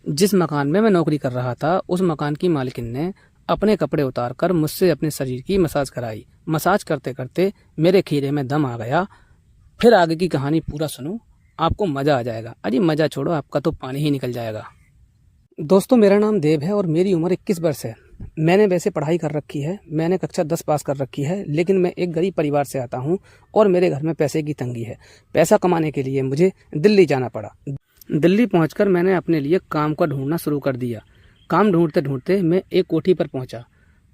जिस मकान में मैं नौकरी कर रहा था, उस मकान की मालकिन ने अपने कपड़े उतारकर मुझसे अपने शरीर की मसाज कराई। मसाज करते करते मेरे खीरे में दम आ गया। फिर आगे की कहानी पूरा सुनो, आपको मज़ा आ जाएगा। अरे मज़ा छोड़ो, आपका तो पानी ही निकल जाएगा। दोस्तों, मेरा नाम देव है और मेरी उम्र 21 वर्ष है। मैंने वैसे पढ़ाई कर रखी है, मैंने कक्षा 10 पास कर रखी है, लेकिन मैं एक गरीब परिवार से आता हूँ और मेरे घर में पैसे की तंगी है। पैसा कमाने के लिए मुझे दिल्ली जाना पड़ा। दिल्ली पहुंचकर मैंने अपने लिए काम का ढूंढना शुरू कर दिया। काम ढूंढते ढूंढते मैं एक कोठी पर पहुंचा।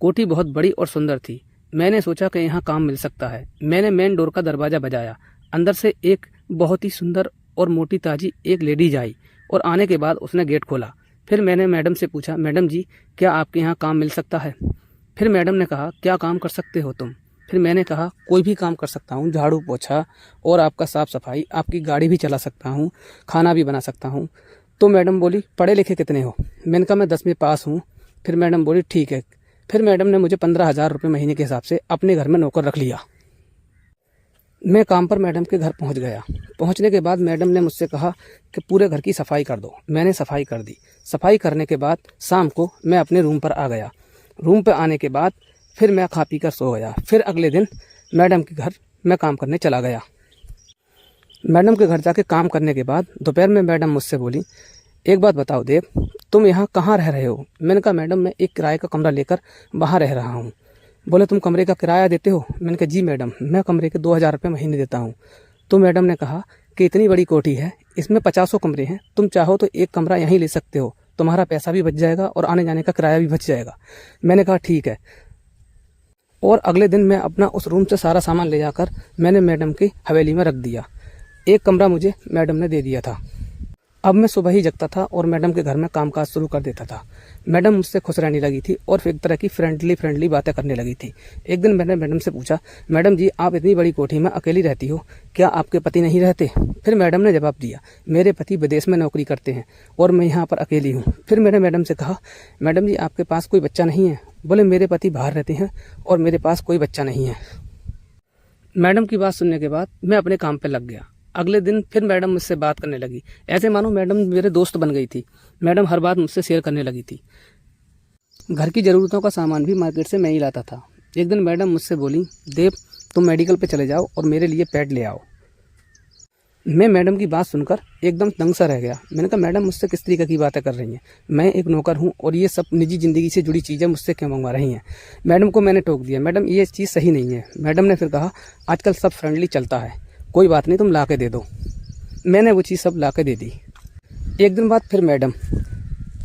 कोठी बहुत बड़ी और सुंदर थी। मैंने सोचा कि यहाँ काम मिल सकता है। मैंने मेन डोर का दरवाज़ा बजाया। अंदर से एक बहुत ही सुंदर और मोटी ताजी एक लेडीज आई और आने के बाद उसने गेट खोला। फिर मैंने मैडम से पूछा, मैडम जी, क्या आपके यहाँ काम मिल सकता है? फिर मैडम ने कहा, क्या काम कर सकते हो तुम? फिर मैंने कहा, कोई भी काम कर सकता हूँ, झाड़ू पोछा और आपका साफ़ सफाई, आपकी गाड़ी भी चला सकता हूँ, खाना भी बना सकता हूँ। तो मैडम बोली, पढ़े लिखे कितने हो? मैंने कहा, मैं 10वीं पास हूँ। फिर मैडम बोली, ठीक है। फिर मैडम ने मुझे 15,000 रुपये महीने के हिसाब से अपने घर में नौकर रख लिया। मैं काम पर मैडम के घर पहुंच गया। पहुंचने के बाद मैडम ने मुझसे कहा कि पूरे घर की सफाई कर दो। मैंने सफाई कर दी। सफाई करने के बाद शाम को मैं अपने रूम पर आ गया। रूम पर आने के बाद फिर मैं खा पी कर सो गया। फिर अगले दिन मैडम के घर मैं काम करने चला गया। मैडम के घर जाके काम करने के बाद दोपहर में मैडम मुझसे बोली, एक बात बताओ देव, तुम यहाँ कहाँ रह रहे हो? मैंने कहा, मैडम मैं एक किराए का कमरा लेकर वहाँ रह रहा हूँ। बोले, तुम कमरे का किराया देते हो? मैंने कहा, जी मैडम, मैं कमरे के 2,000 रुपये महीने देता हूँ। तो मैडम ने कहा कि इतनी बड़ी कोठी है, इसमें 50 कमरे हैं, तुम चाहो तो एक कमरा यहीं ले सकते हो, तुम्हारा पैसा भी बच जाएगा और आने जाने का किराया भी बच जाएगा। मैंने कहा, ठीक है। और अगले दिन मैं अपना उस रूम से सारा सामान ले जाकर मैंने मैडम की हवेली में रख दिया। एक कमरा मुझे मैडम ने दे दिया था। अब मैं सुबह ही जगता था और मैडम के घर में कामकाज शुरू कर देता था। मैडम मुझसे खुश रहने लगी थी और फिर एक तरह की फ्रेंडली बातें करने लगी थी। एक दिन मैंने मैडम से पूछा, मैडम जी, आप इतनी बड़ी कोठी में अकेली रहती हो, क्या आपके पति नहीं रहते? फिर मैडम ने जवाब दिया, मेरे पति विदेश में नौकरी करते हैं और मैं यहाँ पर अकेली हूँ। फिर मैंने मैडम से कहा, मैडम जी, आपके पास कोई बच्चा नहीं है? बोले, मेरे पति बाहर रहते हैं और मेरे पास कोई बच्चा नहीं है। मैडम की बात सुनने के बाद मैं अपने काम पर लग गया। अगले दिन फिर मैडम मुझसे बात करने लगी, ऐसे मानो मैडम मेरे दोस्त बन गई थी। मैडम हर बात मुझसे शेयर करने लगी थी। घर की ज़रूरतों का सामान भी मार्केट से मैं ही लाता था। एक दिन मैडम मुझसे बोली, देव, तुम मेडिकल पे चले जाओ और मेरे लिए पैड ले आओ। मैं मैडम की बात सुनकर एकदम दंग सा रह गया। मैंने कहा, मैडम मुझसे किस तरीके की बातें कर रही हैं? मैं एक नौकर हूँ और ये सब निजी ज़िंदगी से जुड़ी चीज़ें मुझसे क्यों मंगवा रही हैं? मैडम को मैंने टोक दिया, मैडम ये चीज़ सही नहीं है। मैडम ने फिर कहा, आजकल सब फ्रेंडली चलता है, कोई बात नहीं, तुम ला के दे दो। मैंने वो चीज़ सब ला के दे दी। एक दिन बाद फिर मैडम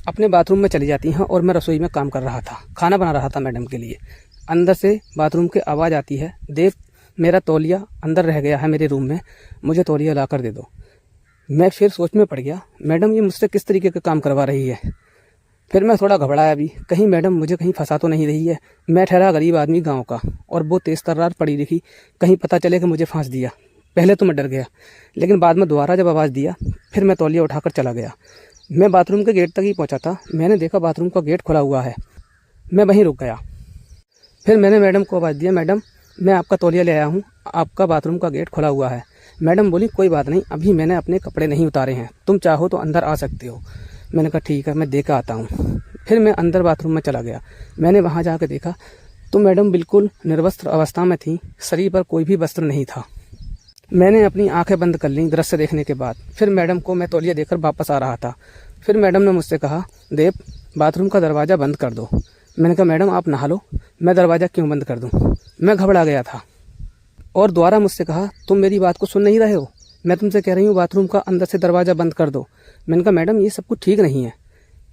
अपने बाथरूम में चली जाती हैं और मैं रसोई में काम कर रहा था, खाना बना रहा था मैडम के लिए। अंदर से बाथरूम की आवाज़ आती है, देव, मेरा तौलिया अंदर रह गया है मेरे रूम में, मुझे तौलिया ला कर दे दो। मैं फिर सोच में पड़ गया, मैडम ये मुझसे किस तरीके का काम करवा रही है। फिर मैं थोड़ा घबराया भी, कहीं मैडम मुझे कहीं फंसा तो नहीं रही है। मैं ठहरा गरीब आदमी गाँव का और वो तेज़ तर्रार पड़ी लिखी, कहीं पता चले कि मुझे फांस दिया। पहले तो मैं डर गया, लेकिन बाद में दोबारा जब आवाज़ दिया, फिर मैं तौलिया उठाकर चला गया। मैं बाथरूम के गेट तक ही पहुंचा था। मैंने देखा बाथरूम का गेट खुला हुआ है। मैं वहीं रुक गया। फिर मैंने मैडम को आवाज़ दिया, मैडम, मैं आपका तौलिया ले आया हूँ, आपका बाथरूम का गेट खुला हुआ है। मैडम बोली, कोई बात नहीं, अभी मैंने अपने कपड़े नहीं उतारे हैं, तुम चाहो तो अंदर आ सकते हो। मैंने कहा, ठीक है, मैं देख आता हूँ। फिर मैं अंदर बाथरूम में चला गया। मैंने वहाँ जाकर देखा तो मैडम बिल्कुल निर्वस्त्र अवस्था में थी, शरीर पर कोई भी वस्त्र नहीं था। मैंने अपनी आंखें बंद कर लीं दृश्य देखने के बाद। फिर मैडम को मैं तौलिया देकर वापस आ रहा था। फिर मैडम ने मुझसे कहा, देव, बाथरूम का दरवाज़ा बंद कर दो। मैंने कहा, मैडम आप नहा लो, मैं दरवाज़ा क्यों बंद कर दूं? मैं घबरा गया था। और दोबारा मुझसे कहा, तुम मेरी बात को सुन नहीं रहे हो? मैं तुमसे कह रही हूँ बाथरूम का अंदर से दरवाज़ा बंद कर दो। मैंने कहा, मैडम ये सब कुछ ठीक नहीं है।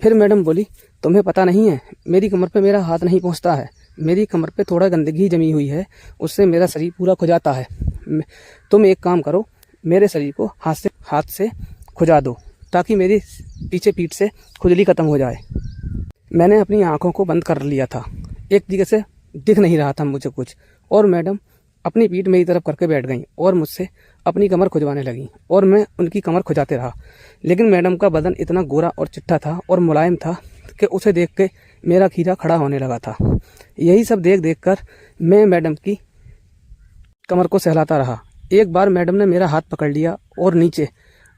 फिर मैडम बोली, तुम्हें पता नहीं है, मेरी कमर पे मेरा हाथ नहीं पहुँचता है, मेरी कमर पे थोड़ा गंदगी जमी हुई है, उससे मेरा शरीर पूरा खुजाता है। तुम एक काम करो, मेरे शरीर को हाथ से खुजा दो ताकि मेरी पीछे पीठ से खुजली खत्म हो जाए। मैंने अपनी आंखों को बंद कर लिया था, एक तरीके से दिख नहीं रहा था मुझे कुछ, और मैडम अपनी पीठ मेरी तरफ करके बैठ गई और मुझसे अपनी कमर खुजवाने लगी और मैं उनकी कमर खुजाते रहा। लेकिन मैडम का बदन इतना गोरा और चिट्ठा था और मुलायम था कि उसे देख के मेरा खीरा खड़ा होने लगा था। यही सब देख कर मैं मैडम की कमर को सहलाता रहा। एक बार मैडम ने मेरा हाथ पकड़ लिया और नीचे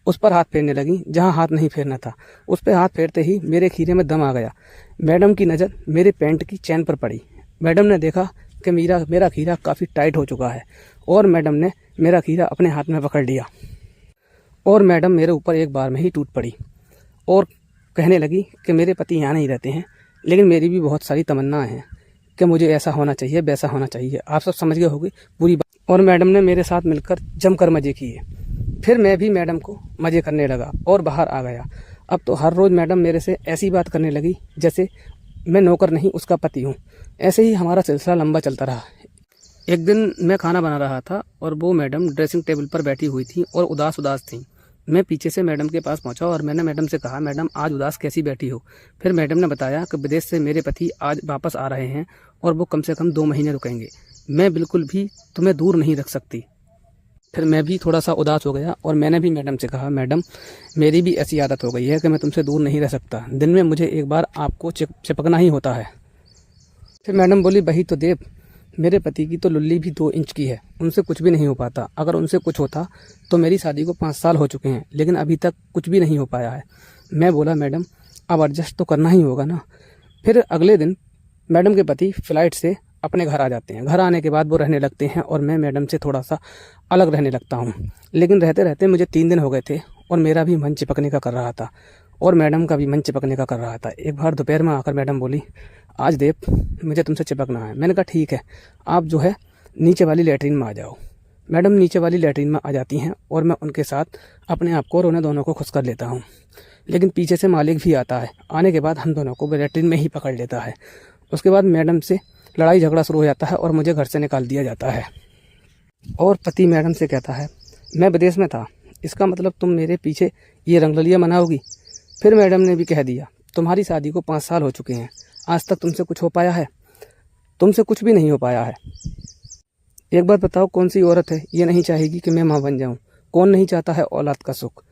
उस पर हाथ फेरने लगी जहाँ हाथ नहीं फेरना था। उस पर हाथ फेरते ही मेरे खीरे में दम आ गया। मैडम की नज़र मेरे पैंट की चैन पर पड़ी। मैडम ने देखा कि मेरा खीरा काफ़ी टाइट हो चुका है और मैडम ने मेरा खीरा अपने हाथ में पकड़ लिया और मैडम मेरे ऊपर एक बार में ही टूट पड़ी और कहने लगी कि मेरे पति यहाँ नहीं रहते हैं, लेकिन मेरी भी बहुत सारी तमन्ना हैं कि मुझे ऐसा होना चाहिए, वैसा होना चाहिए। आप सब समझ गए होंगे पूरी बात। और मैडम ने मेरे साथ मिलकर जमकर मज़े किए। फिर मैं भी मैडम को मज़े करने लगा और बाहर आ गया। अब तो हर रोज़ मैडम मेरे से ऐसी बात करने लगी जैसे मैं नौकर नहीं उसका पति हूँ। ऐसे ही हमारा सिलसिला लंबा चलता रहा। एक दिन मैं खाना बना रहा था और वो मैडम ड्रेसिंग टेबल पर बैठी हुई थी और उदास उदास थी। मैं पीछे से मैडम के पास पहुंचा और मैंने मैडम से कहा, मैडम आज उदास कैसी बैठी हो? फिर मैडम ने बताया कि विदेश से मेरे पति आज वापस आ रहे हैं और वो कम से कम 2 महीने रुकेंगे। मैं बिल्कुल भी तुम्हें दूर नहीं रख सकती। फिर मैं भी थोड़ा सा उदास हो गया और मैंने भी मैडम से कहा, मैडम मेरी भी ऐसी आदत हो गई है कि मैं तुमसे दूर नहीं रह सकता। दिन में मुझे एक बार आपको चिपकना ही होता है। फिर मैडम बोली, वही तो देव, मेरे पति की तो लुल्ली भी 2 इंच की है, उनसे कुछ भी नहीं हो पाता। अगर उनसे कुछ होता तो मेरी शादी को 5 साल हो चुके हैं, लेकिन अभी तक कुछ भी नहीं हो पाया है। मैं बोला, मैडम अब एडजस्ट तो करना ही होगा ना। फिर अगले दिन मैडम के पति फ्लाइट से अपने घर आ जाते हैं। घर आने के बाद वो रहने लगते हैं और मैं मैडम से थोड़ा सा अलग रहने लगता हूँ। लेकिन रहते रहते मुझे 3 दिन हो गए थे और मेरा भी मन चिपकने का कर रहा था और मैडम का भी मन चिपकने का कर रहा था। एक बार दोपहर में आकर मैडम बोली, आज देव मुझे तुमसे चिपकना है। मैंने कहा ठीक है, आप जो है नीचे वाली लैट्रिन में आ जाओ। मैडम नीचे वाली लैट्रिन में आ जाती हैं और मैं उनके साथ अपने आप को और उन्हें दोनों को खुश कर लेता हूँ। लेकिन पीछे से मालिक भी आता है। आने के बाद हम दोनों को लैट्रिन में ही पकड़ लेता है। उसके बाद मैडम से लड़ाई झगड़ा शुरू हो जाता है और मुझे घर से निकाल दिया जाता है। और पति मैडम से कहता है, मैं विदेश में था, इसका मतलब तुम मेरे पीछे ये रंगरलियाँ मनाओगी। फिर मैडम ने भी कह दिया, तुम्हारी शादी को 5 साल हो चुके हैं, आज तक तुमसे कुछ हो पाया है? तुमसे कुछ भी नहीं हो पाया है। एक बार बताओ, कौन सी औरत है ये नहीं चाहेगी कि मैं माँ बन जाऊँ? कौन नहीं चाहता है औलाद का सुख?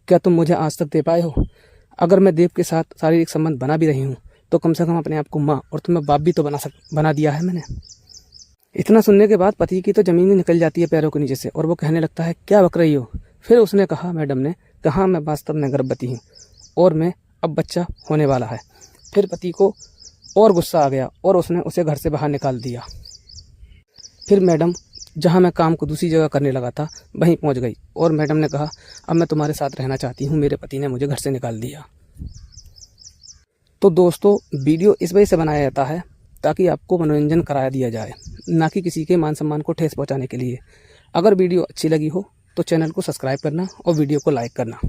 क्या तुम मुझे आज तक दे पाए हो? अगर मैं देव के साथ शारीरिक संबंध बना भी रही हूँ तो कम से कम अपने आप को माँ और तुम्हें बाप भी तो बना दिया है मैंने। इतना सुनने के बाद पति की तो ज़मीन ही निकल जाती है पैरों के नीचे से और वो कहने लगता है, क्या बक रही हो? फिर उसने कहा, मैडम ने कहा, मैं वास्तव में गर्भवती हूँ और मैं अब बच्चा होने वाला है। फिर पति को और गुस्सा आ गया और उसने उसे घर से बाहर निकाल दिया। फिर मैडम जहाँ मैं काम को दूसरी जगह करने लगा था वहीं पहुँच गई और मैडम ने कहा, अब मैं तुम्हारे साथ रहना चाहती हूँ, मेरे पति ने मुझे घर से निकाल दिया। तो दोस्तों, वीडियो इस वजह से बनाया जाता है ताकि आपको मनोरंजन करा दिया जाए, ना कि किसी के मान सम्मान को ठेस पहुँचाने के लिए। अगर वीडियो अच्छी लगी हो तो चैनल को सब्सक्राइब करना और वीडियो को लाइक करना।